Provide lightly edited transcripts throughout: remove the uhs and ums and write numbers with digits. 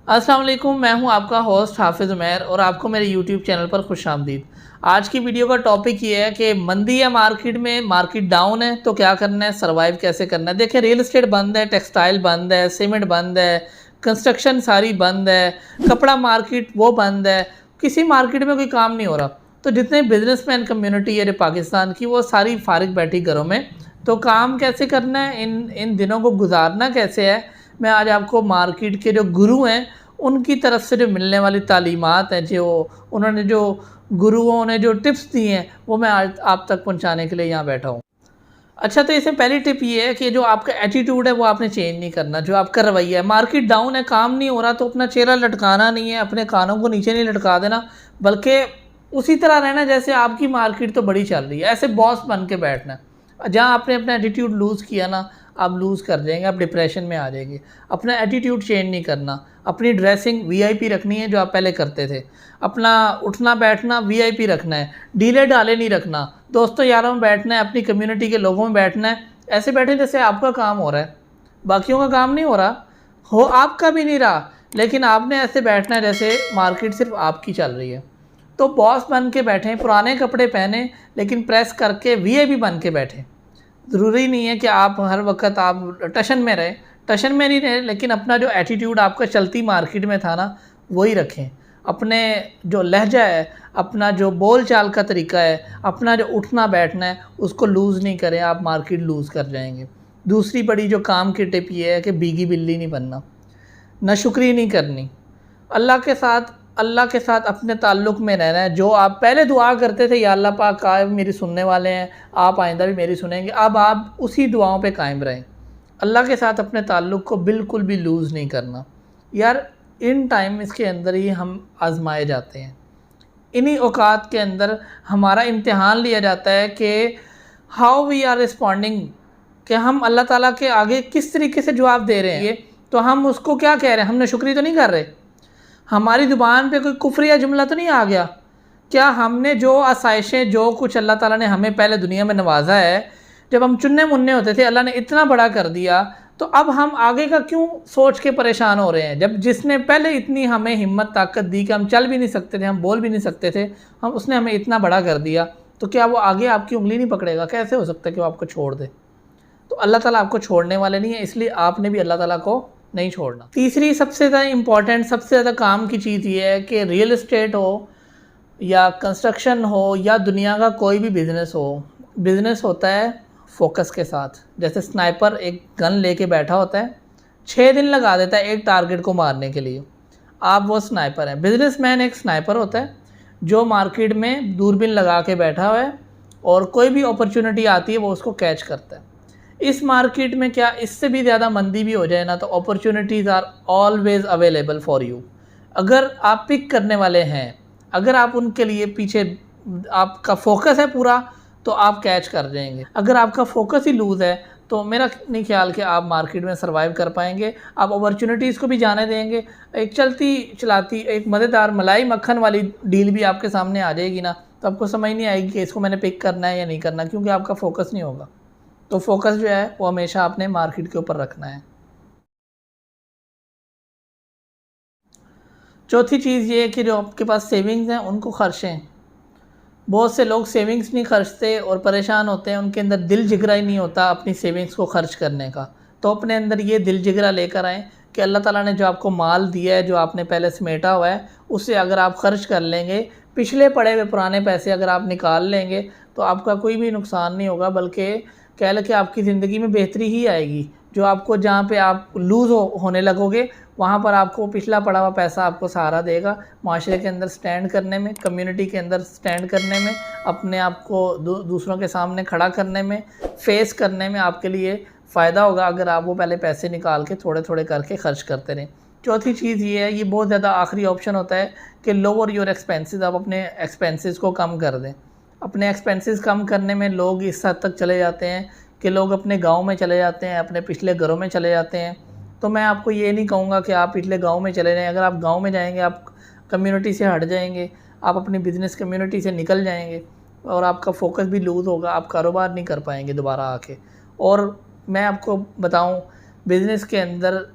अस्सलाम वालेकुम, मैं हूं आपका होस्ट हाफिज़ उमैर और आपको मेरे यूट्यूब चैनल पर खुशामदीद। आज की वीडियो का टॉपिक ये है कि मंदी है मार्केट में, मार्केट डाउन है तो क्या करना है, सर्वाइव कैसे करना है। देखिए, रियल एस्टेट बंद है, टेक्सटाइल बंद है, सीमेंट बंद है, कंस्ट्रक्शन सारी बंद है, कपड़ा मार्केट वो बंद है, किसी मार्केट में कोई काम नहीं हो रहा। तो जितने बिजनेसमैन कम्युनिटी है पाकिस्तान की, वो सारी फारिग बैठी घरों में। तो काम कैसे करना है, इन इन दिनों को गुजारना कैसे है, मैं आज आपको मार्केट के जो गुरु हैं उनकी तरफ से जो मिलने वाली तालीमात हैं, जो उन्होंने जो गुरुओं ने जो टिप्स दी हैं, वो मैं आज आप तक पहुंचाने के लिए यहाँ बैठा हूँ। अच्छा, तो इसमें पहली टिप ये है कि जो आपका एटीट्यूड है वो आपने चेंज नहीं करना। जो आपका रवैया है, मार्केट डाउन है, काम नहीं हो रहा, तो अपना चेहरा लटकाना नहीं है, अपने कानों को नीचे नहीं लटका देना, बल्कि उसी तरह रहना जैसे आपकी मार्केट तो बड़ी चल रही है। ऐसे बॉस बन के बैठना है। जहाँ आपने अपना एटीट्यूड लूज़ किया ना, आप लूज़ कर जाएंगे, आप डिप्रेशन में आ जाएंगे। अपना एटीट्यूड चेंज नहीं करना, अपनी ड्रेसिंग वीआईपी रखनी है जो आप पहले करते थे। अपना उठना बैठना वीआईपी रखना है, ढीले ढाले नहीं रखना। दोस्तों यारों में बैठना है, अपनी कम्युनिटी के लोगों में बैठना है। ऐसे बैठे जैसे आपका काम हो रहा है, बाकियों का काम नहीं हो रहा, हो आपका भी नहीं रहा, लेकिन आपने ऐसे बैठना है जैसे मार्केट सिर्फ आपकी चल रही है। तो बॉस बन के बैठें, पुराने कपड़े पहने लेकिन प्रेस करके वीआईपी बन के बैठें। ज़रूरी नहीं है कि आप हर वक्त आप टशन में रहें, टशन में नहीं रहें, लेकिन अपना जो एटीट्यूड आपका चलती मार्केट में था ना, वही रखें। अपने जो लहजा है, अपना जो बोल चाल का तरीका है, अपना जो उठना बैठना है, उसको लूज़ नहीं करें, आप मार्केट लूज़ कर जाएंगे। दूसरी बड़ी जो काम की टिप ये है कि बीगी बिल्ली नहीं बनना, नाशुक्री नहीं करनी। अल्लाह के साथ अपने ताल्लुक़ में रहना है। जो आप पहले दुआ करते थे, या अल्लाह पाक आप मेरी सुनने वाले हैं, आप आइंदा भी मेरी सुनेंगे, अब आप उसी दुआओं पे कायम रहें। अल्लाह के साथ अपने ताल्लुक़ को बिल्कुल भी लूज़ नहीं करना। यार, इन टाइम इसके अंदर ही हम आज़माए जाते हैं, इन्हीं औकात के अंदर हमारा इम्तिहान लिया जाता है कि हाउ वी आर रिस्पॉन्डिंग, कि हम अल्लाह ताला के आगे किस तरीके से जवाब दे रहे हैं। तो हम उसको क्या कह रहे हैं, हमने शुक्रिया तो नहीं कर रहे, हमारी ज़ुबान पे कोई कुफ्रिया जुमला तो नहीं आ गया। क्या हमने जो आसाइशें, जो कुछ अल्लाह ताला ने हमें पहले दुनिया में नवाजा है, जब हम चुन्ने मुन्ने होते थे, अल्लाह ने इतना बड़ा कर दिया, तो अब हम आगे का क्यों सोच के परेशान हो रहे हैं? जब जिसने पहले इतनी हमें हिम्मत ताकत दी कि हम चल भी नहीं सकते थे, हम बोल भी नहीं सकते थे, उसने हमें इतना बड़ा कर दिया, तो क्या वो आगे आपकी उंगली नहीं पकड़ेगा? कैसे हो सकता है कि वो आपको छोड़ दे? तो अल्लाह ताला आपको छोड़ने वाले नहीं है, इसलिए आपने भी अल्लाह ताला को नहीं छोड़ना। तीसरी सबसे ज़्यादा इम्पॉर्टेंट, सबसे ज़्यादा काम की चीज़ ये है कि रियल एस्टेट हो या कंस्ट्रक्शन हो या दुनिया का कोई भी बिज़नेस हो, बिज़नेस होता है फोकस के साथ। जैसे स्नाइपर एक गन लेके बैठा होता है, 6 दिन लगा देता है एक टारगेट को मारने के लिए, आप वो स्नाइपर हैं। बिजनेसमैन एक स्नाइपर होता है जो मार्केट में दूरबीन लगा के बैठा हुआ है और कोई भी अपॉर्चुनिटी आती है वो उसको कैच करता है। इस मार्केट में क्या इससे भी ज़्यादा मंदी भी हो जाए ना, तो opportunities are always available for you. अगर आप पिक करने वाले हैं, अगर आप उनके लिए पीछे, आपका फोकस है पूरा, तो आप कैच कर जाएंगे। अगर आपका फोकस ही लूज़ है तो मेरा नहीं ख्याल कि आप मार्केट में सर्वाइव कर पाएंगे। आप अपॉर्चुनिटीज़ को भी जाने देंगे। एक चलती चलाती एक मज़ेदार मलाई मक्खन वाली डील भी आपके सामने आ जाएगी ना, तो आपको समझ नहीं आएगी कि इसको मैंने पिक करना है या नहीं करना, क्योंकि आपका फोकस नहीं होगा। तो फोकस जो है वो हमेशा आपने मार्केट के ऊपर रखना है। चौथी चीज़ ये है कि जो आपके पास सेविंग्स हैं उनको खर्चें। बहुत से लोग सेविंग्स नहीं खर्चते और परेशान होते हैं, उनके अंदर दिल जिगरा ही नहीं होता अपनी सेविंग्स को खर्च करने का। तो अपने अंदर ये दिल जिगरा लेकर आएँ कि अल्लाह ताला ने जो आपको माल दिया है, जो आपने पहले समेटा हुआ है, उससे अगर आप खर्च कर लेंगे, पिछले पड़े हुए पुराने पैसे अगर आप निकाल लेंगे, तो आपका कोई भी नुकसान नहीं होगा, बल्कि कह लें कि आपकी ज़िंदगी में बेहतरी ही आएगी। जो आपको, जहाँ पे आप लूज़ होने लगोगे, वहाँ पर आपको पिछला पड़ा हुआ पैसा आपको सहारा देगा माशरे के अंदर स्टैंड करने में, कम्युनिटी के अंदर स्टैंड करने में, अपने आप को दूसरों के सामने खड़ा करने में, फेस करने में आपके लिए फ़ायदा होगा, अगर आप वो पहले पैसे निकाल के थोड़े थोड़े करके खर्च करते रहें। चौथी चीज़ ये है, ये बहुत ज़्यादा आखिरी ऑप्शन होता है कि लोअर योर एक्सपेंसेस। आप अपने एक्सपेंसेस को कम कर दें। अपने एक्सपेंसेस कम करने में लोग इस हद तक चले जाते हैं कि लोग अपने गांव में चले जाते हैं, अपने पिछले घरों में चले जाते हैं। तो मैं आपको ये नहीं कहूँगा कि आप पिछले गांव में चले जाएं। अगर आप गांव में जाएंगे, आप कम्युनिटी से हट जाएंगे, आप अपनी बिज़नेस कम्युनिटी से निकल जाएंगे और आपका फोकस भी लूज़ होगा, आप कारोबार नहीं कर पाएंगे दोबारा आके। और मैं आपको बताऊँ, बिज़नेस के अंदर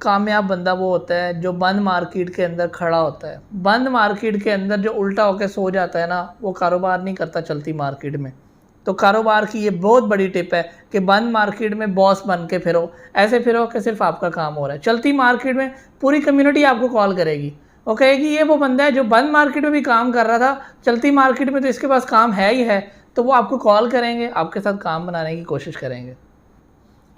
कामयाब बंदा वो होता है जो बंद मार्केट के अंदर खड़ा होता है। बंद मार्केट के अंदर जो उल्टा होकर सो जाता है ना, वो कारोबार नहीं करता चलती मार्केट में। तो कारोबार की ये बहुत बड़ी टिप है कि बंद मार्केट में बॉस बन के फिरो, ऐसे फिरो कि सिर्फ आपका काम हो रहा है। चलती मार्केट में पूरी कम्युनिटी आपको कॉल करेगी, वो कहेगी ये वो बंदा है जो बंद मार्केट में भी काम कर रहा था, चलती मार्केट में तो इसके पास काम है ही है। तो वो आपको कॉल करेंगे, आपके साथ काम बनाने की कोशिश करेंगे।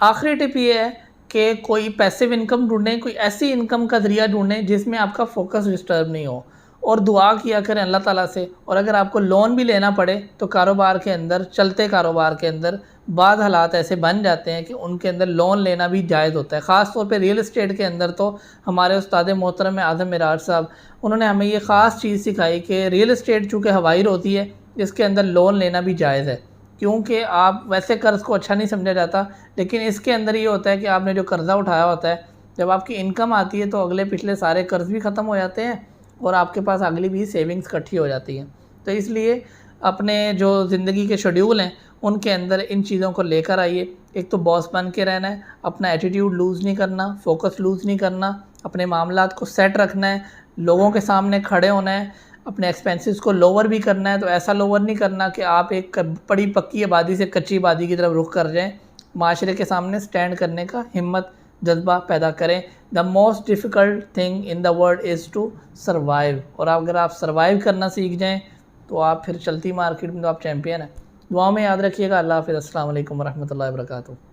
आखिरी टिप ये है कि कोई पैसिव इनकम ढूंढें, कोई ऐसी इनकम का ज़रिया ढूंढें जिसमें आपका फोकस डिस्टर्ब नहीं हो, और दुआ किया करें अल्लाह ताला से। और अगर आपको लोन भी लेना पड़े तो कारोबार के अंदर, चलते कारोबार के अंदर बाद हालात ऐसे बन जाते हैं कि उनके अंदर लोन लेना भी जायज़ होता है। ख़ास तौर पे रियल एस्टेट के अंदर तो हमारे उस्ताद मोहतरम आज़म मिराज साहब, उन्होंने हमें ये ख़ास चीज़ सिखाई कि रियल एस्टेट चूँकि हवाई होती है, इसके अंदर लोन लेना भी जायज़ है। क्योंकि आप वैसे कर्ज़ को अच्छा नहीं समझा जाता, लेकिन इसके अंदर ये होता है कि आपने जो कर्ज़ा उठाया होता है, जब आपकी इनकम आती है तो अगले पिछले सारे कर्ज़ भी ख़त्म हो जाते हैं और आपके पास अगली भी सेविंग्स इकट्ठी हो जाती हैं। तो इसलिए अपने जो ज़िंदगी के शेड्यूल हैं उनके अंदर इन चीज़ों को लेकर आइए। एक तो बॉस बन के रहना है, अपना एटीट्यूड लूज़ नहीं करना, फोकस लूज़ नहीं करना, अपने मामलात को सेट रखना है, लोगों के सामने खड़े होना है, अपने एक्सपेंसेस को लोअर भी करना है। तो ऐसा लोअर नहीं करना कि आप एक बड़ी पक्की आबादी से कच्ची आबादी की तरफ रुख कर जाएँ। माशरे के सामने स्टैंड करने का हिम्मत, जज्बा पैदा करें। The most difficult thing in the world is to survive. और अगर आप सर्वाइव करना सीख जाएँ तो आप फिर चलती मार्केट में तो आप चैम्पियन हैं। दुआ में याद रखिएगा। अल्लाह हाफ़िज़। अस्सलाम वालेकुम वरहमतुल्लाहि वबरकातुहू।